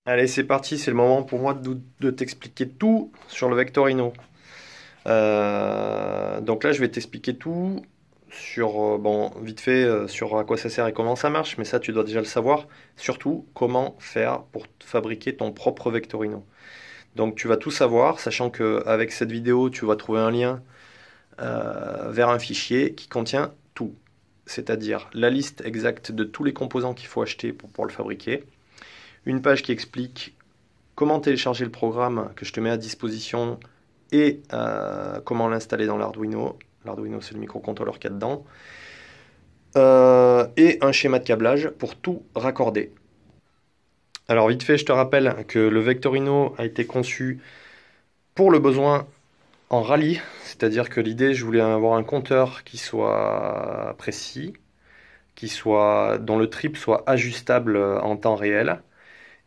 Allez, c'est parti, c'est le moment pour moi de t'expliquer tout sur le Vectorino. Donc là, je vais t'expliquer tout sur, bon, vite fait, sur à quoi ça sert et comment ça marche, mais ça, tu dois déjà le savoir. Surtout, comment faire pour fabriquer ton propre Vectorino. Donc tu vas tout savoir, sachant qu'avec cette vidéo, tu vas trouver un lien vers un fichier qui contient tout. C'est-à-dire la liste exacte de tous les composants qu'il faut acheter pour pouvoir le fabriquer. Une page qui explique comment télécharger le programme que je te mets à disposition et comment l'installer dans l'Arduino. L'Arduino, c'est le microcontrôleur qu'il y a dedans. Et un schéma de câblage pour tout raccorder. Alors vite fait, je te rappelle que le Vectorino a été conçu pour le besoin en rallye, c'est-à-dire que l'idée, je voulais avoir un compteur qui soit précis, dont le trip soit ajustable en temps réel,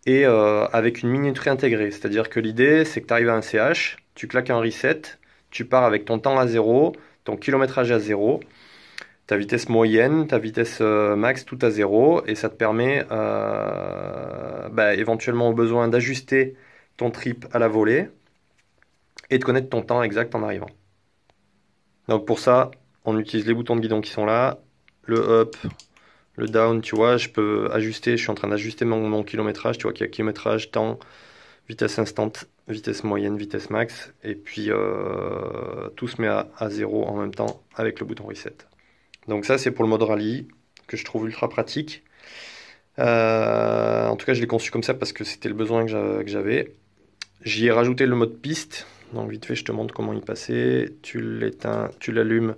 et avec une minuterie intégrée. C'est-à-dire que l'idée, c'est que tu arrives à un CH, tu claques un reset, tu pars avec ton temps à zéro, ton kilométrage à zéro, ta vitesse moyenne, ta vitesse max, tout à zéro, et ça te permet éventuellement au besoin d'ajuster ton trip à la volée et de connaître ton temps exact en arrivant. Donc pour ça, on utilise les boutons de guidon qui sont là, le up, le down, tu vois, je peux ajuster, je suis en train d'ajuster mon kilométrage, tu vois qu'il y a kilométrage, temps, vitesse instant, vitesse moyenne, vitesse max, et puis tout se met à zéro en même temps avec le bouton reset. Donc ça c'est pour le mode rallye, que je trouve ultra pratique. En tout cas je l'ai conçu comme ça parce que c'était le besoin que j'avais. J'y ai rajouté le mode piste, donc vite fait je te montre comment y passer. Tu l'éteins, tu l'allumes,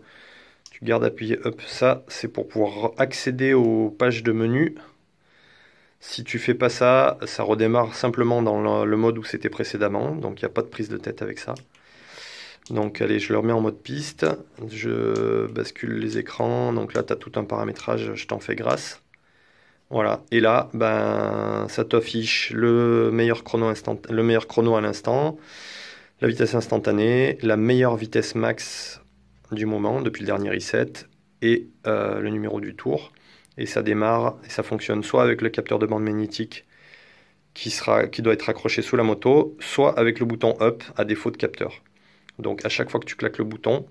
tu gardes appuyé up, ça c'est pour pouvoir accéder aux pages de menu. Si tu fais pas ça, ça redémarre simplement dans le mode où c'était précédemment, donc il n'y a pas de prise de tête avec ça. Donc allez, je le remets en mode piste, je bascule les écrans, donc là tu as tout un paramétrage, je t'en fais grâce. Voilà, et là, ben, ça t'affiche le meilleur chrono à l'instant, la vitesse instantanée, la meilleure vitesse max du moment depuis le dernier reset et le numéro du tour. Et ça démarre et ça fonctionne soit avec le capteur de bande magnétique qui doit être accroché sous la moto, soit avec le bouton up à défaut de capteur. Donc à chaque fois que tu claques le bouton,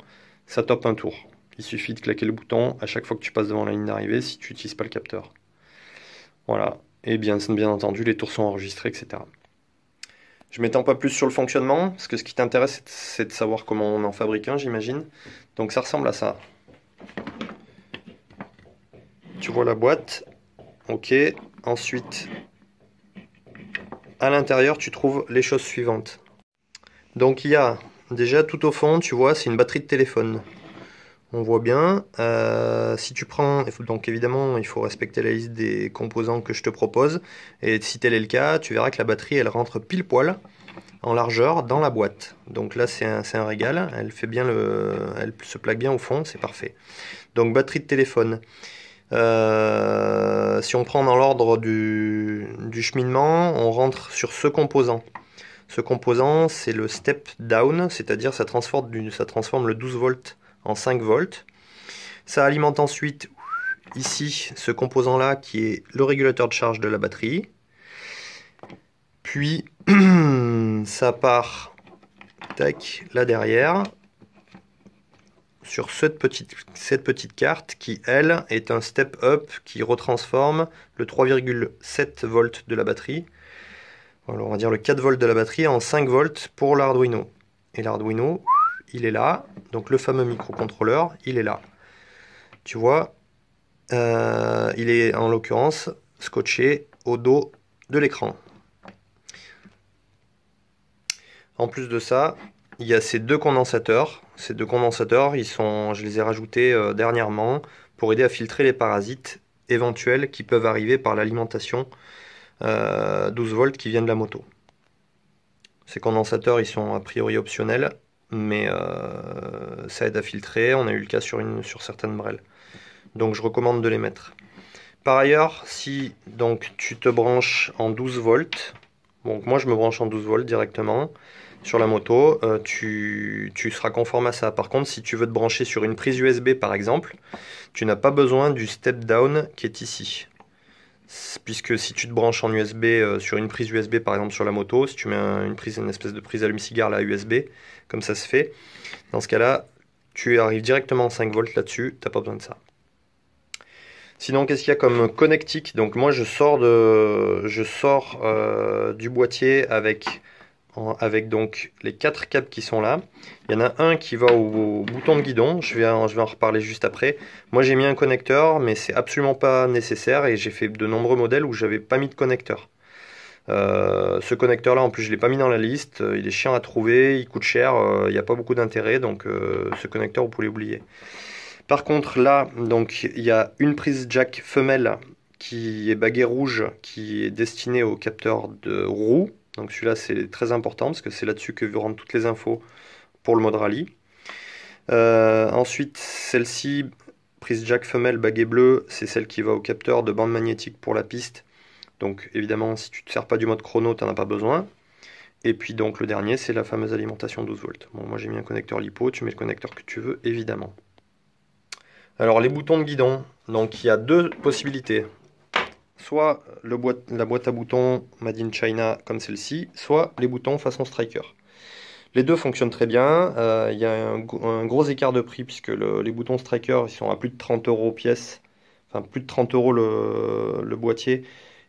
ça top un tour. Il suffit de claquer le bouton à chaque fois que tu passes devant la ligne d'arrivée si tu n'utilises pas le capteur. Voilà. Et bien entendu, les tours sont enregistrés, etc. Je m'étends pas plus sur le fonctionnement, parce que ce qui t'intéresse, c'est de savoir comment on en fabrique un, j'imagine. Donc ça ressemble à ça. Tu vois la boîte. Ok. Ensuite, à l'intérieur, tu trouves les choses suivantes. Donc il y a déjà tout au fond, tu vois, c'est une batterie de téléphone. On voit bien. Si tu prends, donc évidemment, il faut respecter la liste des composants que je te propose. Et si tel est le cas, tu verras que la batterie, elle rentre pile poil en largeur dans la boîte. Donc là, c'est un régal. Elle fait bien elle se plaque bien au fond, c'est parfait. Donc batterie de téléphone. Si on prend dans l'ordre du cheminement, on rentre sur ce composant. Ce composant, c'est le step down, c'est-à-dire ça transforme le 12 volts en 5 volts. Ça alimente ensuite ici ce composant-là qui est le régulateur de charge de la batterie. Puis ça part tac, là derrière sur cette petite carte qui, elle, est un step up qui retransforme le 3,7 volts de la batterie. Alors on va dire le 4 volts de la batterie en 5 volts pour l'Arduino. Et l'Arduino, il est là. Donc le fameux microcontrôleur, il est là. Tu vois, il est en l'occurrence scotché au dos de l'écran. En plus de ça, il y a ces deux condensateurs. Ces deux condensateurs, je les ai rajoutés dernièrement pour aider à filtrer les parasites éventuels qui peuvent arriver par l'alimentation 12 volts qui viennent de la moto. Ces condensateurs, ils sont a priori optionnels, mais ça aide à filtrer. On a eu le cas sur certaines brelles. Donc je recommande de les mettre. Par ailleurs, si donc tu te branches en 12 volts, donc moi je me branche en 12 volts directement sur la moto, tu seras conforme à ça. Par contre, si tu veux te brancher sur une prise USB par exemple, tu n'as pas besoin du step down qui est ici. puisque si tu te branches en USB sur une prise USB par exemple sur la moto, si tu mets une espèce de prise allume-cigare là USB, comme ça se fait, dans ce cas-là, tu arrives directement en 5 volts là-dessus, t'as pas besoin de ça. Sinon, qu'est-ce qu'il y a comme connectique? Donc moi je sors du boîtier avec donc les 4 câbles qui sont là. Il y en a un qui va au bouton de guidon, je vais en reparler juste après. Moi j'ai mis un connecteur, mais c'est absolument pas nécessaire et j'ai fait de nombreux modèles où j'avais pas mis de connecteur. Ce connecteur là en plus je l'ai pas mis dans la liste, il est chiant à trouver, il coûte cher, il n'y a pas beaucoup d'intérêt, donc ce connecteur vous pouvez l'oublier. Par contre là, donc il y a une prise jack femelle qui est baguet rouge, qui est destinée au capteur de roue. Donc celui-là c'est très important parce que c'est là-dessus que vous rentrent toutes les infos pour le mode rallye. Ensuite celle-ci, prise jack femelle baguet bleu, c'est celle qui va au capteur de bande magnétique pour la piste. Donc évidemment si tu ne te sers pas du mode chrono, tu n'en as pas besoin. Et puis donc le dernier c'est la fameuse alimentation 12 volts. Bon moi j'ai mis un connecteur LiPo, tu mets le connecteur que tu veux évidemment. Alors les boutons de guidon, donc il y a deux possibilités. Soit la boîte à boutons Made in China comme celle-ci, soit les boutons façon Striker. Les deux fonctionnent très bien, il y a un gros écart de prix puisque les boutons Striker ils sont à plus de 30 € pièce, enfin plus de 30 € le boîtier,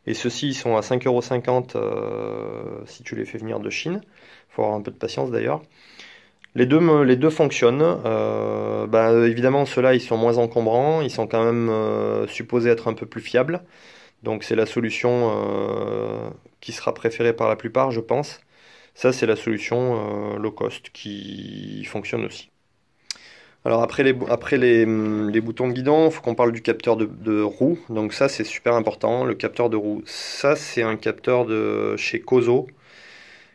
et ceux-ci ils sont à 5,50 € si tu les fais venir de Chine. Il faut avoir un peu de patience d'ailleurs. Les deux fonctionnent. Évidemment, ceux-là, ils sont moins encombrants. Ils sont quand même supposés être un peu plus fiables. Donc, c'est la solution qui sera préférée par la plupart, je pense. Ça, c'est la solution low cost qui fonctionne aussi. Alors, après les boutons de guidon, il faut qu'on parle du capteur de roue. Donc, ça, c'est super important. Le capteur de roue, ça, c'est un capteur de chez Kozo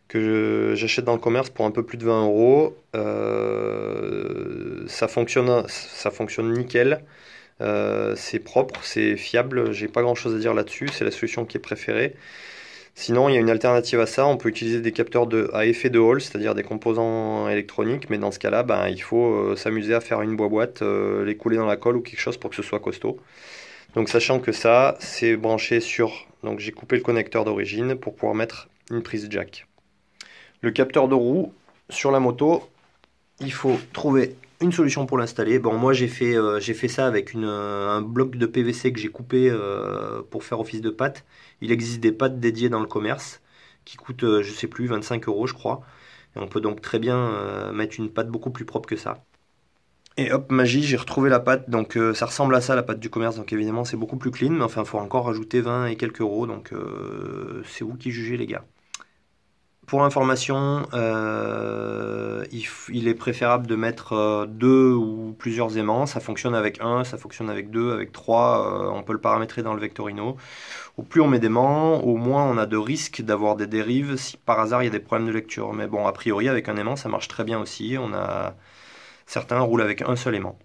que j'achète dans le commerce pour un peu plus de 20 €. Ça fonctionne nickel. C'est propre, c'est fiable. J'ai pas grand chose à dire là-dessus. C'est la solution qui est préférée. Sinon, il y a une alternative à ça. On peut utiliser des capteurs à effet de Hall, c'est-à-dire des composants électroniques. Mais dans ce cas-là, il faut s'amuser à faire une boîte, les couler dans la colle ou quelque chose pour que ce soit costaud. Donc, sachant que ça, c'est branché sur. Donc, j'ai coupé le connecteur d'origine pour pouvoir mettre une prise jack. Le capteur de roue sur la moto, il faut trouver une solution pour l'installer. Bon, moi j'ai fait ça avec un bloc de PVC que j'ai coupé pour faire office de patte. Il existe des pattes dédiées dans le commerce qui coûtent, je sais plus, 25 € je crois. Et on peut donc très bien mettre une patte beaucoup plus propre que ça. Et hop, magie, j'ai retrouvé la patte. Donc ça ressemble à ça, la patte du commerce. Donc évidemment, c'est beaucoup plus clean. Mais enfin, il faut encore rajouter 20 et quelques euros. Donc c'est vous qui jugez, les gars. Pour information, il est préférable de mettre 2 ou plusieurs aimants. Ça fonctionne avec 1, ça fonctionne avec 2, avec 3. On peut le paramétrer dans le Vectorino. Au plus on met d'aimants, au moins on a de risques d'avoir des dérives si par hasard il y a des problèmes de lecture. Mais bon, a priori, avec un aimant, ça marche très bien aussi. Certains roulent avec un seul aimant.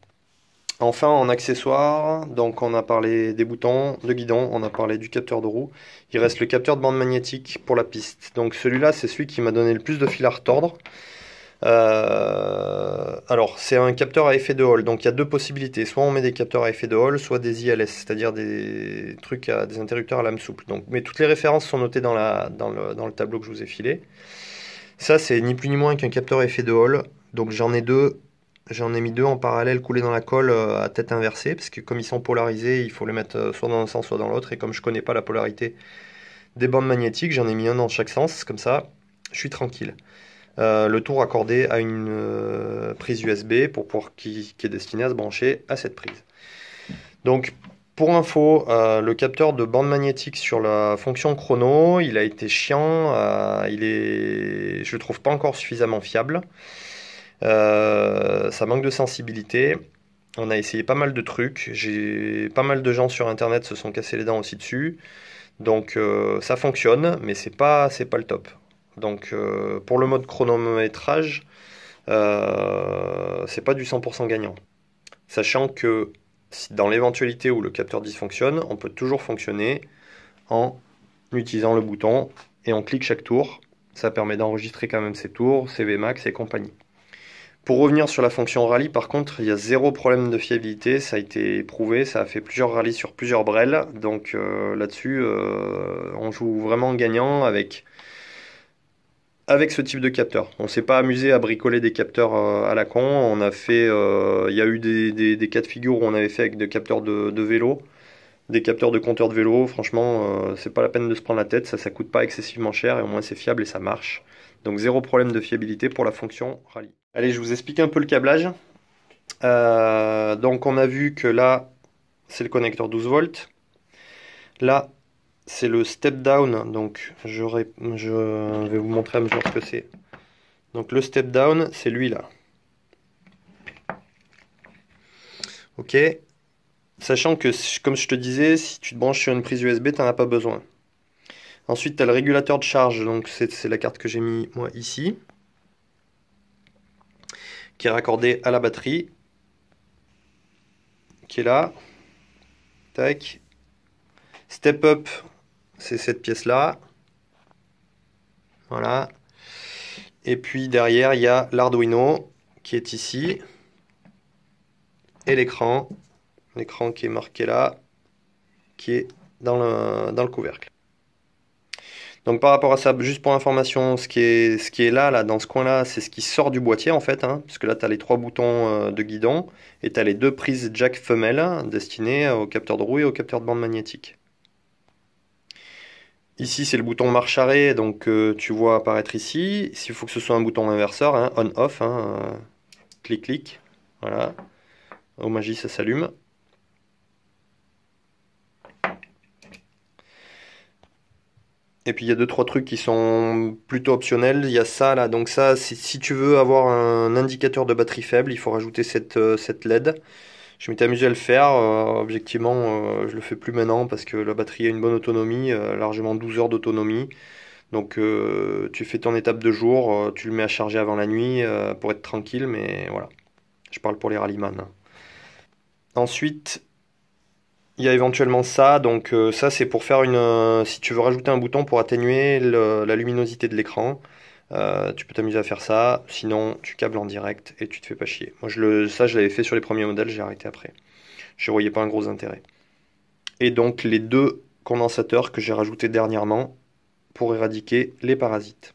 Enfin, en accessoire, donc on a parlé des boutons de guidon, on a parlé du capteur de roue. Il reste le capteur de bande magnétique pour la piste. Donc celui-là, c'est celui qui m'a donné le plus de fil à retordre. Alors, c'est un capteur à effet de Hall. Donc il y a deux possibilités. Soit on met des capteurs à effet de Hall, soit des ILS, c'est-à-dire des interrupteurs à lame souple. Donc, mais toutes les références sont notées dans le tableau que je vous ai filé. Ça, c'est ni plus ni moins qu'un capteur à effet de Hall. Donc j'en ai deux. J'en ai mis deux en parallèle coulés dans la colle à tête inversée, parce que comme ils sont polarisés, il faut les mettre soit dans un sens, soit dans l'autre. Et comme je connais pas la polarité des bandes magnétiques, j'en ai mis un dans chaque sens, comme ça, je suis tranquille. Le tout raccordé à une prise USB qui est destinée à se brancher à cette prise. Donc, pour info, le capteur de bande magnétique sur la fonction chrono, il a été chiant, je le trouve pas encore suffisamment fiable. Ça manque de sensibilité. On a essayé pas mal de trucs. Pas mal de gens sur internet se sont cassés les dents aussi dessus. Donc ça fonctionne, mais c'est pas le top. Donc pour le mode chronométrage, c'est pas du 100% gagnant. Sachant que dans l'éventualité où le capteur dysfonctionne, on peut toujours fonctionner en utilisant le bouton et on clique chaque tour. Ça permet d'enregistrer quand même ses tours, ses Vmax et compagnie. Pour revenir sur la fonction rallye, par contre, il y a zéro problème de fiabilité, ça a été prouvé, ça a fait plusieurs rallyes sur plusieurs brels, donc là-dessus, on joue vraiment gagnant avec ce type de capteur. On s'est pas amusé à bricoler des capteurs à la con, on a fait, il y a eu des cas de figure où on avait fait avec des capteurs de vélo, des capteurs de compteur de vélo, franchement, c'est pas la peine de se prendre la tête, ça coûte pas excessivement cher et au moins c'est fiable et ça marche. Donc zéro problème de fiabilité pour la fonction rallye. Allez, je vous explique un peu le câblage. Donc on a vu que là, c'est le connecteur 12 volts. Là, c'est le step down. Donc je vais vous montrer à mesure ce que c'est. Donc le step down, c'est lui là. Ok. Sachant que, comme je te disais, si tu te branches sur une prise USB, tu n'en as pas besoin. Ensuite, tu as le régulateur de charge. Donc c'est la carte que j'ai mis moi ici, qui est raccordée à la batterie, qui est là. Tac. Step up, c'est cette pièce-là. Voilà. Et puis derrière, il y a l'Arduino qui est ici. Et l'écran. L'écran qui est marqué là, qui est dans le couvercle. Donc par rapport à ça, juste pour information, ce qui est là, dans ce coin-là, c'est ce qui sort du boîtier en fait, hein, parce que là tu as les 3 boutons de guidon, et tu as les 2 prises jack femelles destinées au capteur de roue et au capteur de bande magnétique. Ici c'est le bouton marche arrêt, donc tu vois apparaître ici. S'il faut que ce soit un bouton inverseur, hein, on-off, hein, clic-clic, voilà. Au magie ça s'allume. Et puis il y a 2-3 trucs qui sont plutôt optionnels. Il y a ça là, donc ça, si tu veux avoir un indicateur de batterie faible, il faut rajouter cette LED. Je m'étais amusé à le faire. Objectivement, je le fais plus maintenant parce que la batterie a une bonne autonomie, largement 12 heures d'autonomie. Donc tu fais ton étape de jour, tu le mets à charger avant la nuit pour être tranquille, mais voilà. Je parle pour les rallyman. Ensuite, il y a éventuellement ça, donc ça c'est pour faire si tu veux rajouter un bouton pour atténuer la luminosité de l'écran, tu peux t'amuser à faire ça, sinon tu câbles en direct et tu te fais pas chier. Moi ça je l'avais fait sur les premiers modèles, j'ai arrêté après. Je voyais pas un gros intérêt. Et donc les 2 condensateurs que j'ai rajoutés dernièrement pour éradiquer les parasites.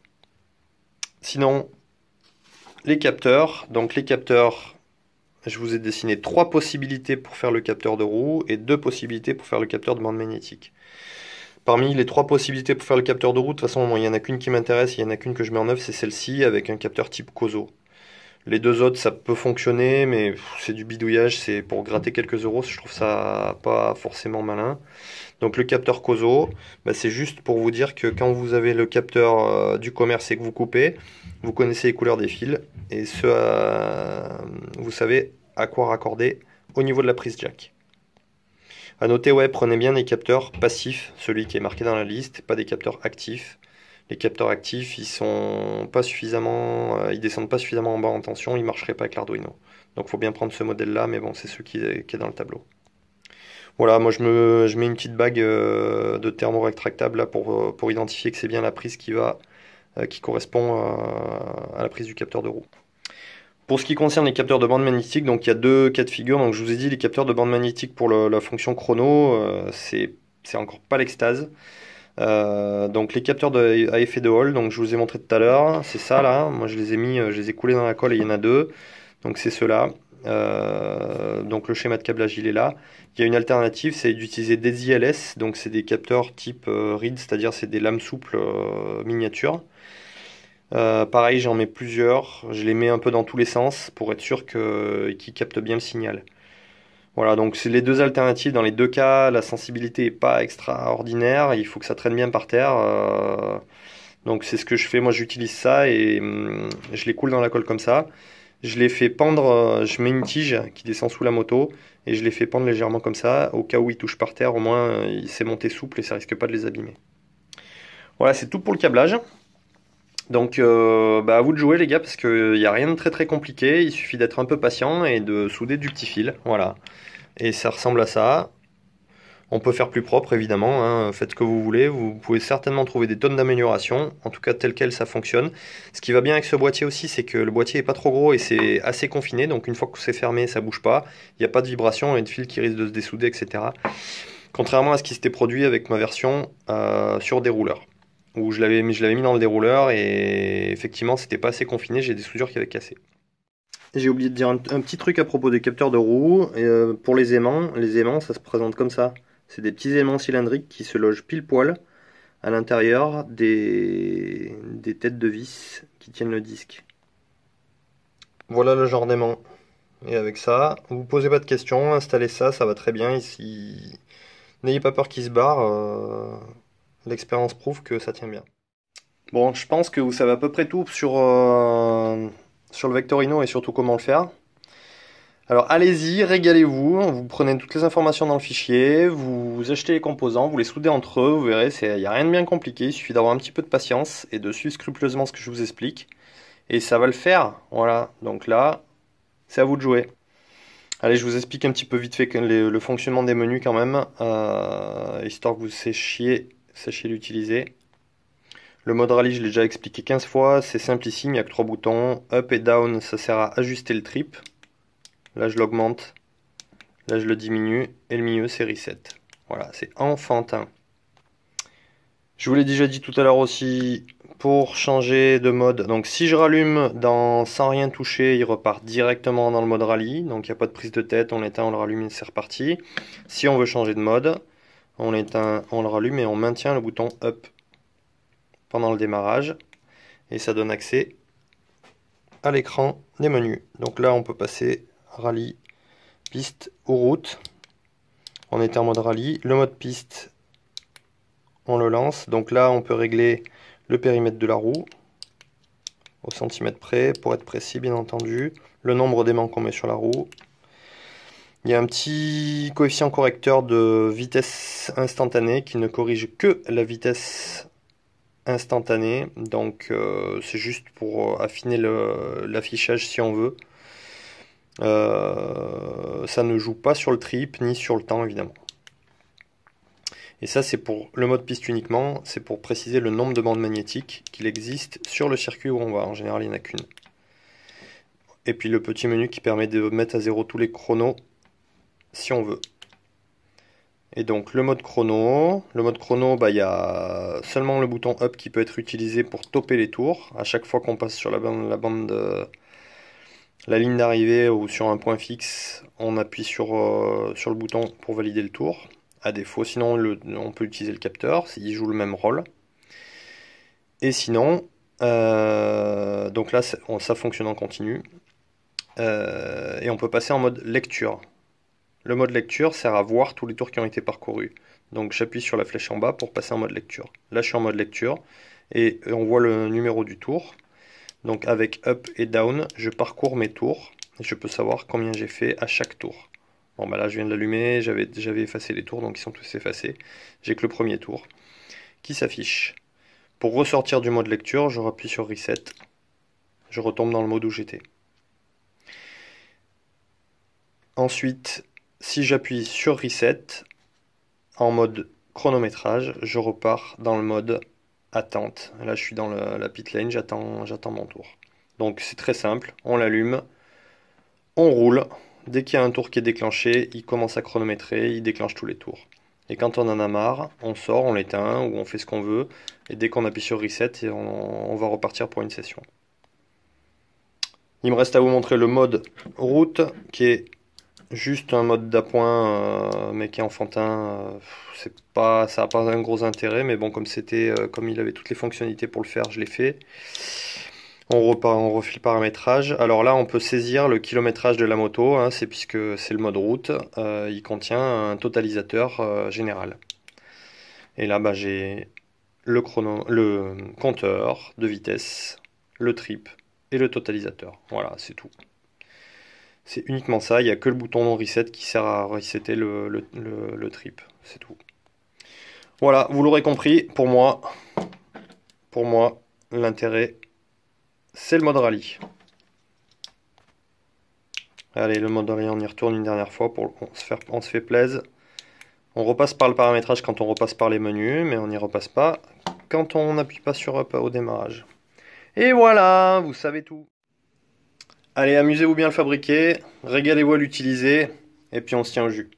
Sinon, les capteurs, je vous ai dessiné 3 possibilités pour faire le capteur de roue et 2 possibilités pour faire le capteur de bande magnétique. Parmi les 3 possibilités pour faire le capteur de roue, de toute façon, il n'y en a qu'une qui m'intéresse, il y en a qu'une que je mets en œuvre, c'est celle-ci avec un capteur type Kozo. Les 2 autres, ça peut fonctionner, mais c'est du bidouillage, c'est pour gratter quelques euros, je trouve ça pas forcément malin. Donc le capteur Kozo, c'est juste pour vous dire que quand vous avez le capteur du commerce et que vous coupez, vous connaissez les couleurs des fils et vous savez à quoi raccorder au niveau de la prise jack. A noter, ouais, prenez bien des capteurs passifs, celui qui est marqué dans la liste, pas des capteurs actifs. Les capteurs actifs, ils descendent pas suffisamment en bas en tension, ils marcheraient pas avec l'Arduino. Donc il faut bien prendre ce modèle-là, mais bon, c'est celui qui est dans le tableau. Voilà, moi je mets une petite bague de thermo rétractable là pour identifier que c'est bien la prise qui correspond à la prise du capteur de roue. Pour ce qui concerne les capteurs de bande magnétique, donc il y a 2 cas de figure. Donc je vous ai dit les capteurs de bande magnétique pour la fonction chrono, c'est encore pas l'extase. Donc les capteurs à effet de Hall, donc je vous ai montré tout à l'heure, c'est ça là. Moi je les ai coulés dans la colle et il y en a 2. Donc c'est ceux-là. Donc le schéma de câblage il est là. Il y a une alternative, c'est d'utiliser des ILS, donc c'est des capteurs type RID, c'est-à-dire c'est des lames souples miniatures. Pareil, j'en mets plusieurs, je les mets un peu dans tous les sens pour être sûr qu'ils captent bien le signal. Voilà, donc c'est les 2 alternatives. Dans les 2 cas, la sensibilité n'est pas extraordinaire, il faut que ça traîne bien par terre. Donc c'est ce que je fais, moi j'utilise ça et je les coule dans la colle comme ça. Je les fais pendre, je mets une tige qui descend sous la moto et je les fais pendre légèrement comme ça, au cas où ils touchent par terre, au moins c'est monté souple et ça risque pas de les abîmer. Voilà, c'est tout pour le câblage. Donc à vous de jouer les gars, parce qu'il n'y a rien de très très compliqué, il suffit d'être un peu patient et de souder du petit fil, voilà. Et ça ressemble à ça. On peut faire plus propre évidemment, hein, faites ce que vous voulez, vous pouvez certainement trouver des tonnes d'améliorations, en tout cas tel quel ça fonctionne. Ce qui va bien avec ce boîtier aussi, c'est que le boîtier est pas trop gros et c'est assez confiné, donc une fois que c'est fermé, ça bouge pas, il n'y a pas de vibration et de fil qui risque de se dessouder, etc. Contrairement à ce qui s'était produit avec ma version sur dérouleur, où je l'avais mis dans le dérouleur et effectivement c'était pas assez confiné, j'ai des soudures qui avaient cassé. J'ai oublié de dire un petit truc à propos des capteurs de roue. Pour les aimants ça se présente comme ça. C'est des petits aimants cylindriques qui se logent pile poil à l'intérieur des têtes de vis qui tiennent le disque. Voilà le genre d'aimant. Et avec ça, vous posez pas de questions, installez ça, ça va très bien ici. N'ayez pas peur qu'il se barre, l'expérience prouve que ça tient bien. Bon, je pense que vous savez à peu près tout sur le Vectorino et surtout comment le faire. Alors allez-y, régalez-vous, vous prenez toutes les informations dans le fichier, vous achetez les composants, vous les soudez entre eux, vous verrez, il n'y a rien de bien compliqué, il suffit d'avoir un petit peu de patience et de suivre scrupuleusement ce que je vous explique. Et ça va le faire, voilà, donc là, c'est à vous de jouer. Allez, je vous explique un petit peu vite fait le fonctionnement des menus quand même, histoire que vous sachiez l'utiliser. Le mode rallye, je l'ai déjà expliqué 15 fois, c'est simplissime, il n'y a que 3 boutons. Up et down, ça sert à ajuster le trip. Là, je l'augmente. Là, je le diminue. Et le milieu, c'est reset. Voilà, c'est enfantin. Je vous l'ai déjà dit tout à l'heure aussi, pour changer de mode. Donc, si je rallume sans rien toucher, il repart directement dans le mode rallye. Donc, il n'y a pas de prise de tête. On l'éteint, on le rallume et c'est reparti. Si on veut changer de mode, on l'éteint, on le rallume et on maintient le bouton up pendant le démarrage. Et ça donne accès à l'écran des menus. Donc là, on peut passer rallye, piste ou route. On était en mode rallye. Le mode piste, on le lance. Donc là, on peut régler le périmètre de la roue au centimètre près, pour être précis, bien entendu. Le nombre d'aimants qu'on met sur la roue. Il y a un petit coefficient correcteur de vitesse instantanée qui ne corrige que la vitesse instantanée. Donc c'est juste pour affiner l'affichage si on veut. Ça ne joue pas sur le trip ni sur le temps évidemment. Et ça c'est pour le mode piste uniquement, c'est pour préciser le nombre de bandes magnétiques qu'il existe sur le circuit où on va. En général il n'y en a qu'une. Et puis le petit menu qui permet de mettre à zéro tous les chronos si on veut. Et donc le mode chrono, il y a seulement le bouton up qui peut être utilisé pour topper les tours. À chaque fois qu'on passe sur la ligne d'arrivée ou sur un point fixe, on appuie sur le bouton pour valider le tour. À défaut, sinon on peut utiliser le capteur, il joue le même rôle. Et sinon, donc là ça fonctionne en continu. Et on peut passer en mode lecture. Le mode lecture sert à voir tous les tours qui ont été parcourus. Donc j'appuie sur la flèche en bas pour passer en mode lecture. Là je suis en mode lecture et on voit le numéro du tour. Donc avec up et down, je parcours mes tours et je peux savoir combien j'ai fait à chaque tour. Bon bah là je viens de l'allumer, j'avais effacé les tours donc ils sont tous effacés. J'ai que le premier tour qui s'affiche. Pour ressortir du mode lecture, je rappuie sur reset. Je retombe dans le mode où j'étais. Ensuite, si j'appuie sur reset en mode chronométrage, je repars dans le mode attente. Là, je suis dans la pit lane, j'attends mon tour. Donc c'est très simple, on l'allume, on roule. Dès qu'il y a un tour qui est déclenché, il commence à chronométrer, il déclenche tous les tours. Et quand on en a marre, on sort, on l'éteint ou on fait ce qu'on veut. Et dès qu'on appuie sur reset, on va repartir pour une session. Il me reste à vous montrer le mode route qui est juste un mode d'appoint, mais qui est enfantin. Ça n'a pas un gros intérêt, mais bon, comme il avait toutes les fonctionnalités pour le faire, je l'ai fait. On refait le paramétrage. Alors là, on peut saisir le kilométrage de la moto, hein, puisque c'est le mode route. Il contient un totalisateur général. Et là, bah, j'ai le compteur de vitesse, le trip et le totalisateur. Voilà, c'est tout. C'est uniquement ça, il n'y a que le bouton reset qui sert à resetter le trip, c'est tout. Voilà, vous l'aurez compris, pour moi, l'intérêt, c'est le mode rallye. Allez, le mode rallye, on y retourne une dernière fois, on se fait plaisir. On repasse par le paramétrage quand on repasse par les menus, mais on n'y repasse pas quand on n'appuie pas sur Up au démarrage. Et voilà, vous savez tout. Allez, amusez-vous bien à le fabriquer, régalez-vous à l'utiliser, et puis on se tient au jus.